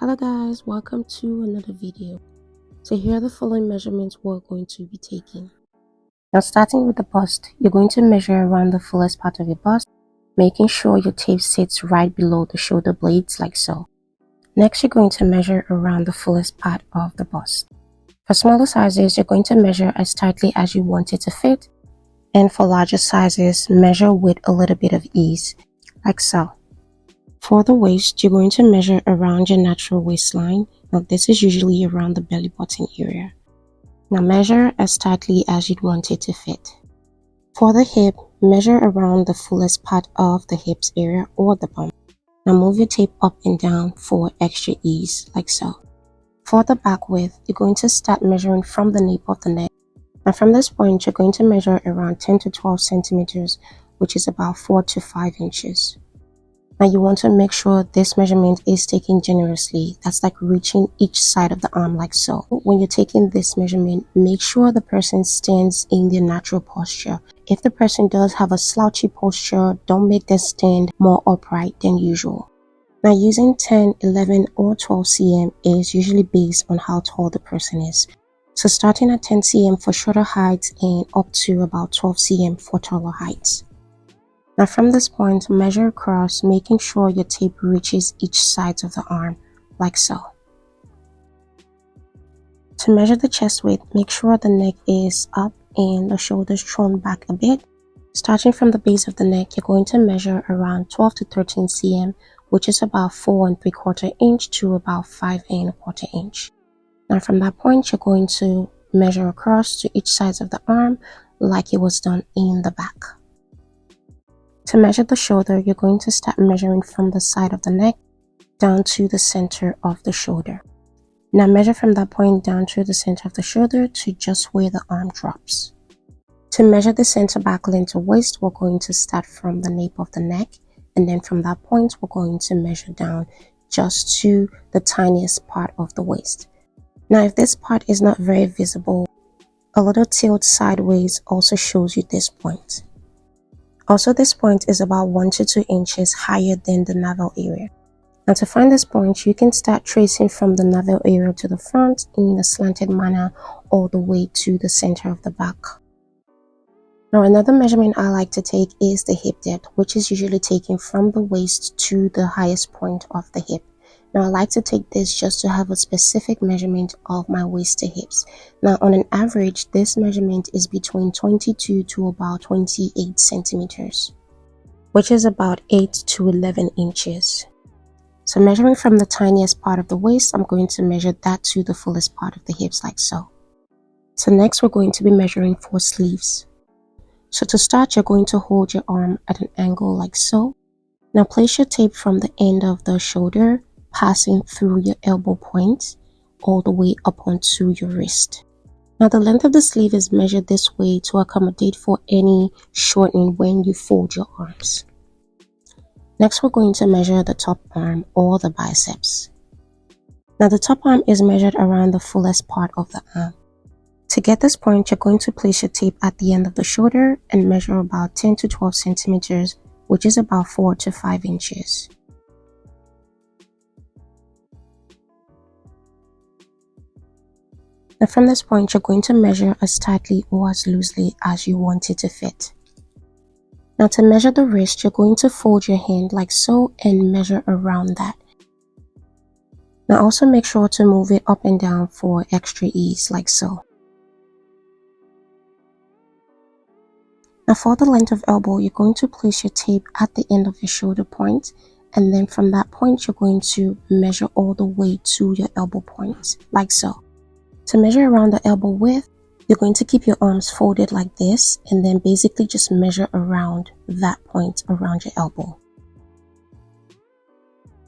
Hello guys, welcome to another video. So here are the following measurements we're going to be taking. Now starting with the bust, you're going to measure around the fullest part of your bust, making sure your tape sits right below the shoulder blades like so. Next you're going to measure around the fullest part of the bust. For smaller sizes, you're going to measure as tightly as you want it to fit, and for larger sizes, measure with a little bit of ease, like so. For the waist, you're going to measure around your natural waistline. Now this is usually around the belly button area. Now measure as tightly as you'd want it to fit. For the hip, measure around the fullest part of the hips area or the bum. Now move your tape up and down for extra ease, like so. For the back width, you're going to start measuring from the nape of the neck. Now from this point, you're going to measure around 10 to 12 centimeters, which is about 4 to 5 inches. Now you want to make sure this measurement is taken generously. That's like reaching each side of the arm like so. When you're taking this measurement, make sure the person stands in their natural posture. If the person does have a slouchy posture, don't make them stand more upright than usual. Now using 10, 11 or 12 cm is usually based on how tall the person is. So starting at 10 cm for shorter heights and up to about 12 cm for taller heights. Now from this point, measure across, making sure your tape reaches each side of the arm, like so. To measure the chest width, make sure the neck is up and the shoulders thrown back a bit. Starting from the base of the neck, you're going to measure around 12 to 13 cm, which is about 4 3/4 inch to about 5 1/4 inch. Now from that point, you're going to measure across to each side of the arm like it was done in the back. To measure the shoulder, you're going to start measuring from the side of the neck down to the center of the shoulder. Now measure from that point down to the center of the shoulder to just where the arm drops. To measure the center back length to waist, we're going to start from the nape of the neck, and then from that point, we're going to measure down just to the tiniest part of the waist. Now if this part is not very visible, a little tilt sideways also shows you this point. Also, this point is about 1 to 2 inches higher than the navel area. Now to find this point, you can start tracing from the navel area to the front in a slanted manner all the way to the center of the back. Now another measurement I like to take is the hip depth, which is usually taken from the waist to the highest point of the hip. Now I like to take this just to have a specific measurement of my waist to hips. Now on an average, this measurement is between 22 to about 28 centimeters, which is about 8 to 11 inches. So measuring from the tiniest part of the waist, I'm going to measure that to the fullest part of the hips like so. So next we're going to be measuring for sleeves. So to start, you're going to hold your arm at an angle like so. Now place your tape from the end of the shoulder, passing through your elbow point all the way up onto your wrist. Now the length of the sleeve is measured this way to accommodate for any shortening when you fold your arms. Next we're going to measure the top arm or the biceps. Now the top arm is measured around the fullest part of the arm. To get this point, you're going to place your tape at the end of the shoulder and measure about 10 to 12 centimeters, which is about 4 to 5 inches. Now from this point, you're going to measure as tightly or as loosely as you want it to fit. Now to measure the wrist, you're going to fold your hand like so and measure around that. Now also make sure to move it up and down for extra ease like so. Now for the length of elbow, you're going to place your tape at the end of your shoulder point, and then from that point, you're going to measure all the way to your elbow point like so. To measure around the elbow width, you're going to keep your arms folded like this and then basically just measure around that point around your elbow.